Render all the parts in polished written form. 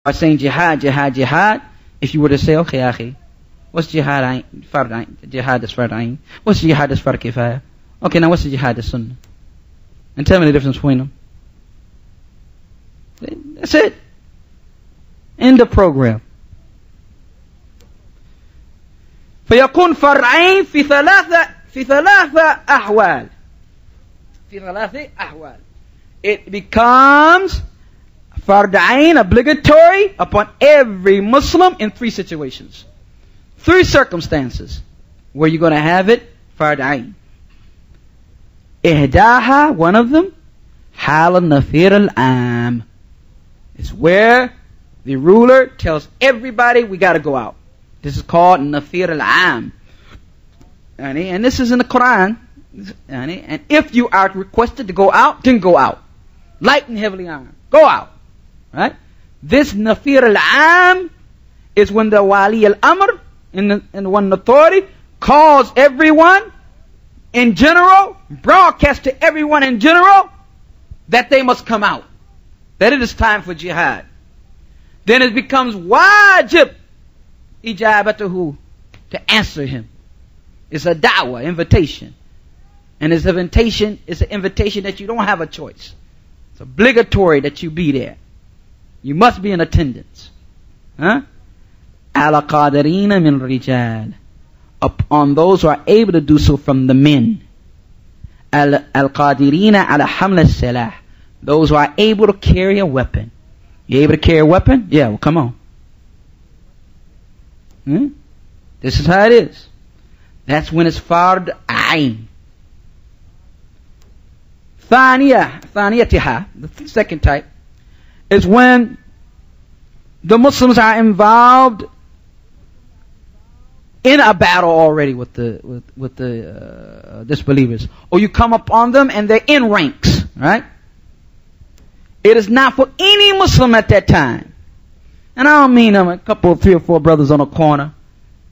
By saying jihad, jihad, jihad, if you were to say, okay, akhi, what's jihad fard ayn? Jihad is fard ayn. What's jihad is fard kifaya? Okay, now what's the jihad is sunnah? And tell me the difference between them. That's it. End of program. فيكون فرعين في ثلاثة أحوال. في ثلاثة أحوال. It becomes fard ayn, obligatory upon every Muslim in three situations. Three circumstances where you're going to have it fard ayn. إهداها, one of them, حال النفير العام. It's where the ruler tells everybody we got to go out. This is called nafir al-am. And this is in the Quran. And if you are requested to go out, then go out. Light and heavily armed. Go out. Right? This nafir al-am is when the wali al-amr, in the one authority, calls everyone in general, broadcast to everyone in general, that they must come out. That it is time for jihad. Then it becomes wajib ijabatuhu, to answer him. It's a da'wah, invitation. And it's an invitation that you don't have a choice. It's obligatory that you be there. You must be in attendance. Huh? Ala qadirina min rijal, upon those who are able to do so from the men. Al qadirina ala hamla salah, those who are able to carry a weapon. You able to carry a weapon? Yeah, well, come on. This is how it is. That's when it's fard ayn. Thaniyatiha, the second type, is when the Muslims are involved in a battle already with the disbelievers, or you come upon them and they're in ranks, right? It is not for any Muslim at that time. And I don't mean a couple, 3 or 4 brothers on a corner.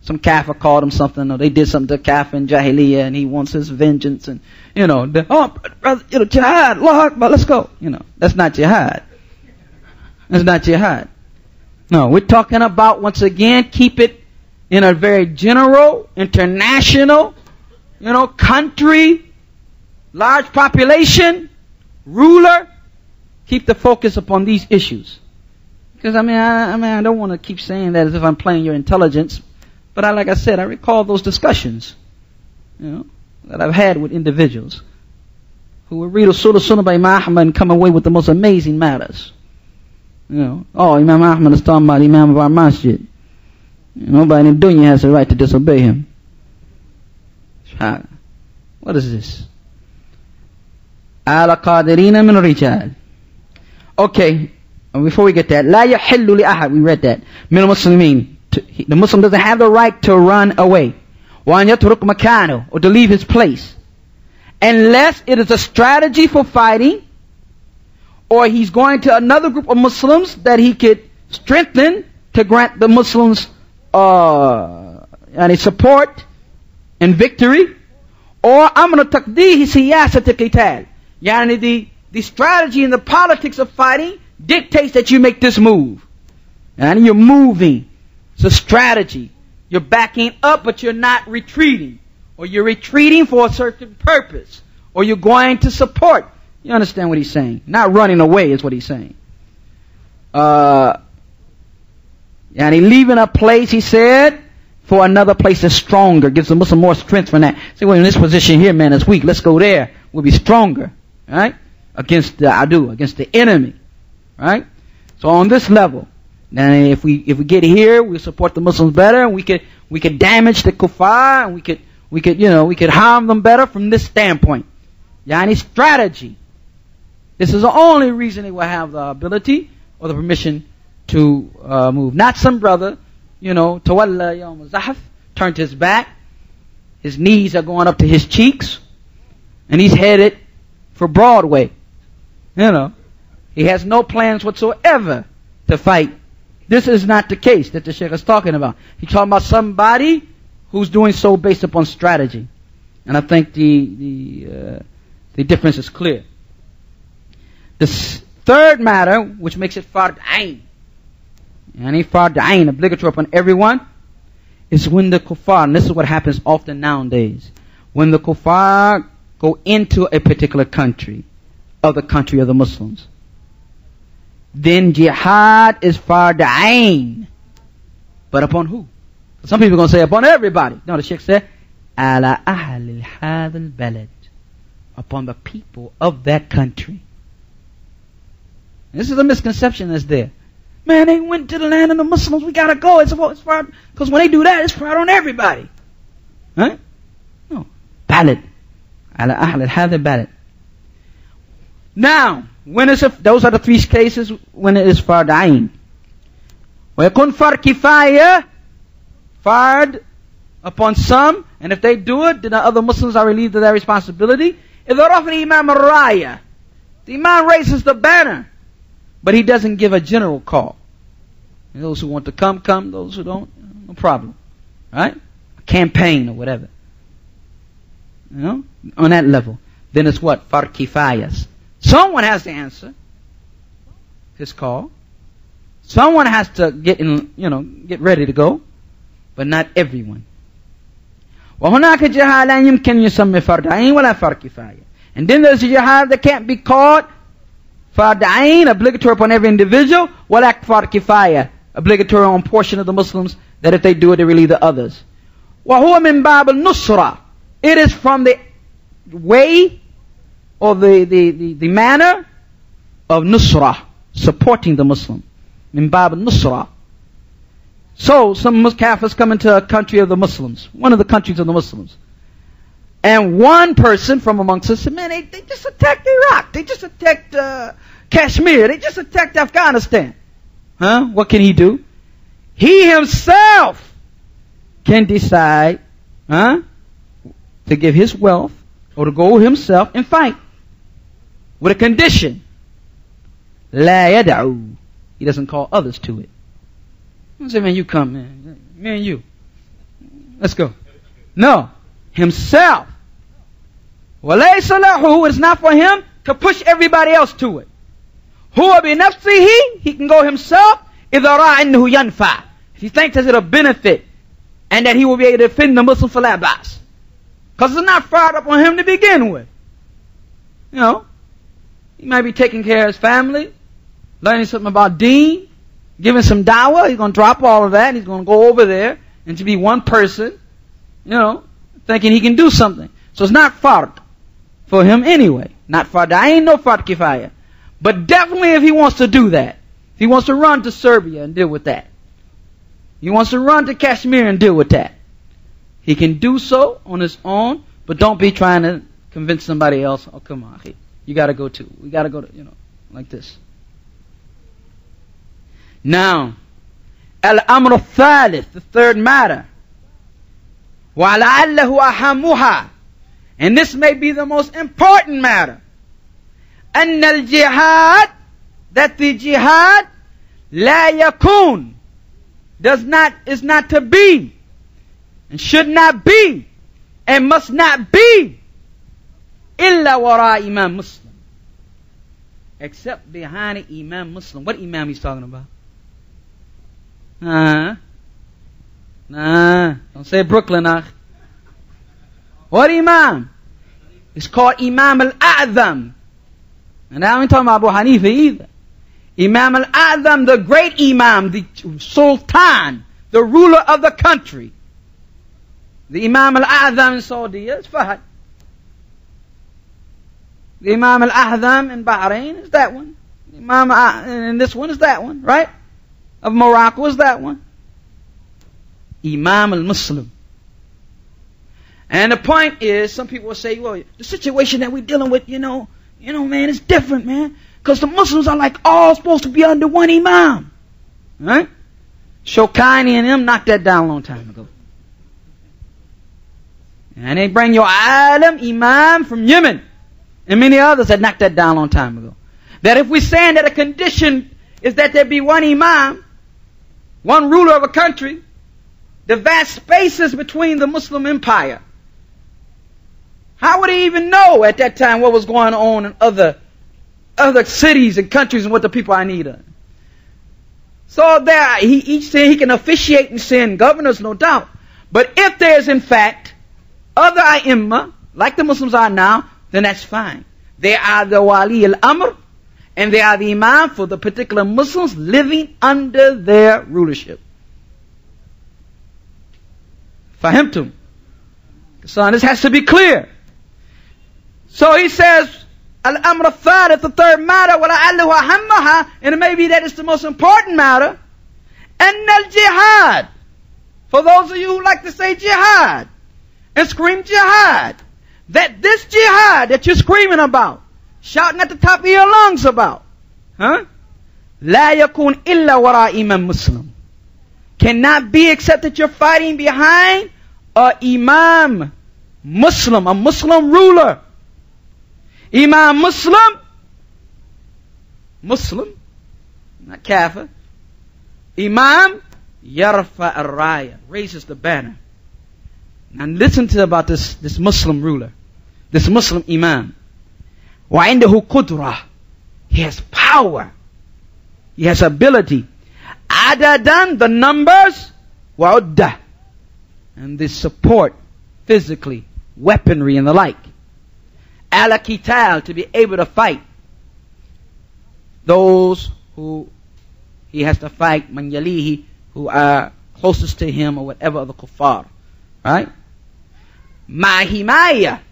Some kafir called him something, or they did something to kafir in Jahiliyyah, and he wants his vengeance, and, brother, jihad, Allah Akbar, let's go. That's not jihad. That's not jihad. No, we're talking about, once again, keep it in a very general, international, country, large population, ruler. Keep the focus upon these issues. Because I don't want to keep saying that as if I'm playing your intelligence. But like I said, I recall those discussions, that I've had with individuals who would read Usul al-Sunnah by Imam Ahmad and come away with the most amazing matters. Imam Ahmad is talking about Imam of our Masjid. Nobody in dunya has the right to disobey him. What is this? Ala qadirina min rijal. Okay, before we get that, la yahillu li ahad, we read that. Min al-Muslimin. The Muslim doesn't have the right to run away. Wa an yatruk makano, or to leave his place. Unless it is a strategy for fighting, or he's going to another group of Muslims that he could strengthen to grant the Muslims support and victory, or amr taqdihi siyasat al-qital. Yani the strategy and the politics of fighting dictates that you make this move. And you're moving. It's a strategy. You're backing up, but you're not retreating. Or you're retreating for a certain purpose. Or you're going to support. You understand what he's saying? Not running away is what he's saying. And he leaving a place, he said, for another place that's stronger. Gives the Muslim more strength from that. Say, well, in this position here, man, it's weak. Let's go there. We'll be stronger. Right? Against the adu, against the enemy. Right? So on this level, then if we get here, we'll support the Muslims better, and we could damage the kuffar, and we could harm them better from this standpoint. Yani strategy. This is the only reason they will have the ability or the permission to move. Not some brother, tawalla yawm zahf, turned his back, his knees are going up to his cheeks, and he's headed for Broadway. He has no plans whatsoever to fight. This is not the case that the Shaykh is talking about. He's talking about somebody who's doing so based upon strategy. And I think the difference is clear. The third matter, which makes it fard ayn, Yani fard ayn, obligatory upon everyone, is when the kuffar, and this is what happens often nowadays, when the kuffar go into a particular country, of the country of the Muslims, then jihad is fard ayn. But upon who? Some people are going to say upon everybody. No, the Sheikh said, ala ahli hadha al-balad, upon the people of that country. This is a misconception that's there. Man, they went to the land of the Muslims, we gotta go. It's fard, because when they do that, it's fard on everybody. Huh? No. Balad. Ala ahli hadha al-balad. Now, when it's those are the three cases when it is fard ayn. وَيَكُنْ fard kifaya, fard upon some, and if they do it, then the other Muslims are relieved of their responsibility. إِذَا رَفَ الْإِمَامَ الرَّايَةِ, the Imam raises the banner, but he doesn't give a general call. And those who want to come, come. Those who don't, no problem. Right? A campaign or whatever. You know? On that level. Then it's what? Fard kifayas. Someone has to answer his call. Someone has to get in, get ready to go, but not everyone. وَهُنَاكَ جِهَادٌ لَا يُمْكِنْ يُسَمَّى فَرْضَ عَيْنٍ وَلَا فَرْضَ كِفَايَةٍ. And then there's a jihad that can't be called fard ayn, obligatory upon every individual, وَلَا fard kifaya, obligatory on portion of the Muslims, that if they do it, they relieve the others. وَهُوَ مِنْ بَابِ النُّصْرَةِ. It is from the way or the manner of nusrah, supporting the Muslim. Min bab nusrah. So, some Kafirs come into a country of the Muslims, one of the countries of the Muslims. And one person from amongst us said, man, they just attacked Iraq. They just attacked Kashmir. They just attacked Afghanistan. Huh? What can he do? He himself can decide to give his wealth or to go himself and fight. With a condition. La yad'u. He doesn't call others to it. I say, man, you come, man. Me and you. Let's go. No. Himself. وَلَيْسَ لَهُ. It's not for him to push everybody else to it. هُوَ بِنَفْسِهِ. He can go himself. إِذَا رَأَى أَنَّهُ يَنْفَعُ. If he thinks that it'll benefit and that he will be able to defend the Muslim for la bas. Because it's not fired up on him to begin with. He might be taking care of his family, learning something about deen, giving some dawah. He's going to drop all of that. He's going to go over there and to be one person, thinking he can do something. So it's not fard for him anyway. Not fard. I ain't no fard kifaya. But definitely if he wants to do that, if he wants to run to Serbia and deal with that, he wants to run to Kashmir and deal with that, he can do so on his own, but don't be trying to convince somebody else, oh, come on, you got to go too. We got to go to, like this. Now, al-amr al-thalith, the third matter. وَلَعَلَّهُ أَحَمُّهَا. And this may be the most important matter. أَنَّ الْجِهَاد, that the jihad, لَا يَكُونَ, is not to be, and should not be, and must not be, إِلَّا وَرَاءَ Imam Muslim. Except behind an Imam Muslim. What Imam he's talking about? Don't say Brooklyn. What Imam? It's called Imam al-A'zam. And I ain't talking about Abu Hanifa either. Imam al-A'zam, the great Imam, the Sultan, the ruler of the country. The Imam al-A'zam in Saudi is Fahad. The Imam al-A'zam in Bahrain is that one. The Imam and this one is that one, right? Of Morocco is that one. Imam al-Muslim. And the point is, some people will say, well, the situation that we're dealing with, man, it's different, man. Because the Muslims are like all supposed to be under one Imam. Right? Shokani and them knocked that down a long time ago. And they bring your Alim, Imam from Yemen. And many others that knocked that down a long time ago. That if we're saying that a condition is that there be one Imam, one ruler of a country, the vast spaces between the Muslim empire, how would he even know at that time what was going on in other cities and countries and what the people are in need of? So there, each sin, he can officiate and send governors, no doubt. But if there's in fact other ai-imma, like the Muslims are now, then that's fine. They are the wali al-amr, and they are the imam for the particular Muslims living under their rulership. Fahimtum? So this has to be clear. So he says, al-amr al-thalith, the third matter, وَلَعَلَّهُ أَهَمَّهَا, and it may be that it's the most important matter, and al-jihad. For those of you who like to say jihad, and scream jihad, that this jihad that you're screaming about, shouting at the top of your lungs about, لا يكون إلا وراء إمام مسلم, cannot be except that you're fighting behind a imam Muslim, a Muslim ruler. Imam Muslim, not kafir. Imam yarfa ar-raya, raises the banner. Now listen to about this Muslim ruler, this Muslim imam. وعنده قدرة, he has power, he has ability. Adadan, the numbers, wa'uddah, and the support, physically, weaponry and the like. Ala qital, to be able to fight those who he has to fight, man yalihi, who are closest to him or whatever, the kuffar. Right? Mahimaya, at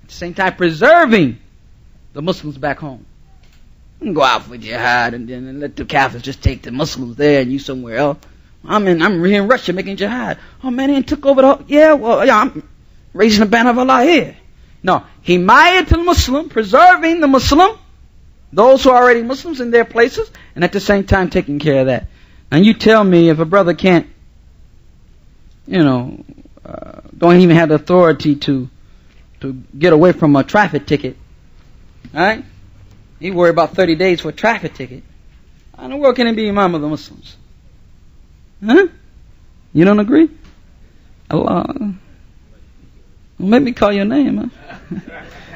the same time preserving the Muslims back home. You can go out for jihad and then let the Catholics just take the Muslims there and you somewhere else. I'm here in Russia making jihad. Oh man, they took over the whole, I'm raising the banner of Allah here. No, himayatul Muslim, preserving the Muslim, those who are already Muslims in their places, and at the same time taking care of that. And you tell me if a brother can't, don't even have the authority to get away from a traffic ticket, right? He worry about 30 days for a traffic ticket. How in the world can he be Imam of the Muslims? Huh? You don't agree? Allah. Well, let me call your name,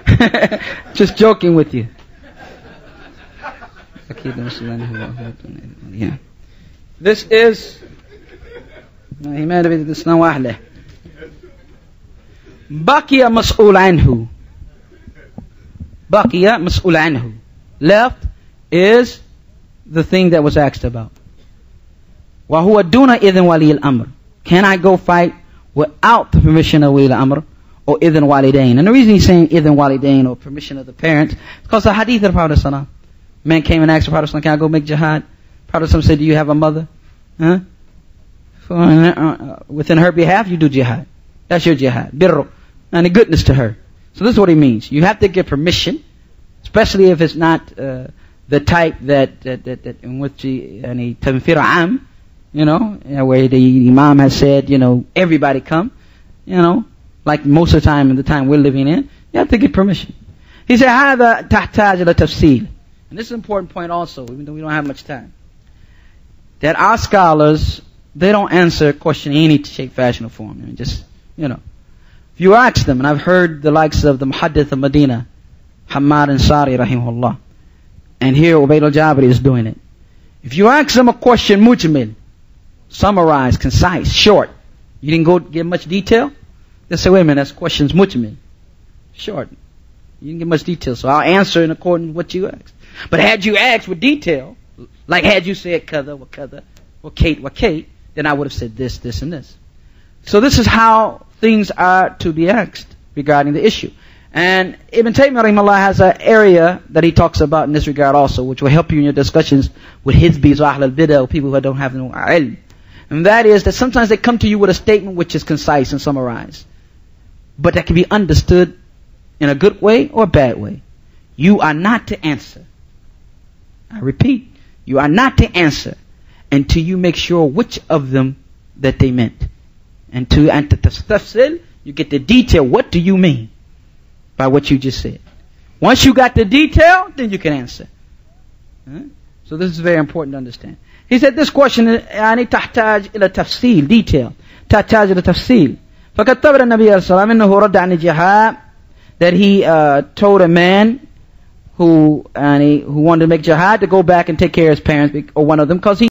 huh? Just joking with you. Yeah. This is Baqiya mas'ul anhu. Baqiya mas'ul anhu. Left is the thing that was asked about. Wa huwa duna idhin wali al-amr. Can I go fight without the permission of wali al-amr or idhin walidain? And the reason he's saying idhin walidain or permission of the parents is because the hadith of the Prophet ﷺ. Man came and asked the Prophet ﷺ, can I go make jihad? The Prophet ﷺ said, do you have a mother? Huh? Within her behalf, you do jihad. That's your jihad. Birru. And the goodness to her. So this is what he means. You have to get permission, especially if it's not the type that in which any tanfir am, where the Imam has said, everybody come, like most of the time in the time we're living in, you have to get permission. He said, هذا تحتاج إلى تفصيل. And this is an important point also, even though we don't have much time. That our scholars, they don't answer a question in any shape, fashion, or form. If you ask them, and I've heard the likes of the Muhaddith of Medina, Hamad Ansari, rahimahullaah, and here Ubayd al-Jabari is doing it. If you ask them a question, mujmil, summarized, concise, short, you didn't go give much detail, they'll say, wait a minute, that question's mujmil, short. You didn't give much detail, so I'll answer in accordance with what you asked. But had you asked with detail, like had you said kada, wa kada, wa kate, then I would have said this, this, and this. So this is how things are to be asked regarding the issue. And Ibn Taymiyyah rahimahullah has an area that he talks about in this regard also, which will help you in your discussions with hizbis or ahl al-bidah, or people who don't have no ilm. And that is that sometimes they come to you with a statement which is concise and summarized, but that can be understood in a good way or a bad way. You are not to answer. I repeat, you are not to answer until you make sure which of them that they meant. And to tafsil, you get the detail. What do you mean by what you just said? Once you got the detail, then you can answer. So this is very important to understand. He said this question, يعني تحتاج إلى تفصيل, detail. تحتاج إلى تفصيل. فقد تبر النبي صلى الله عليه وسلم إنه رد عن الجهاد, that he told a man who wanted to make jihad to go back and take care of his parents, or one of them, because he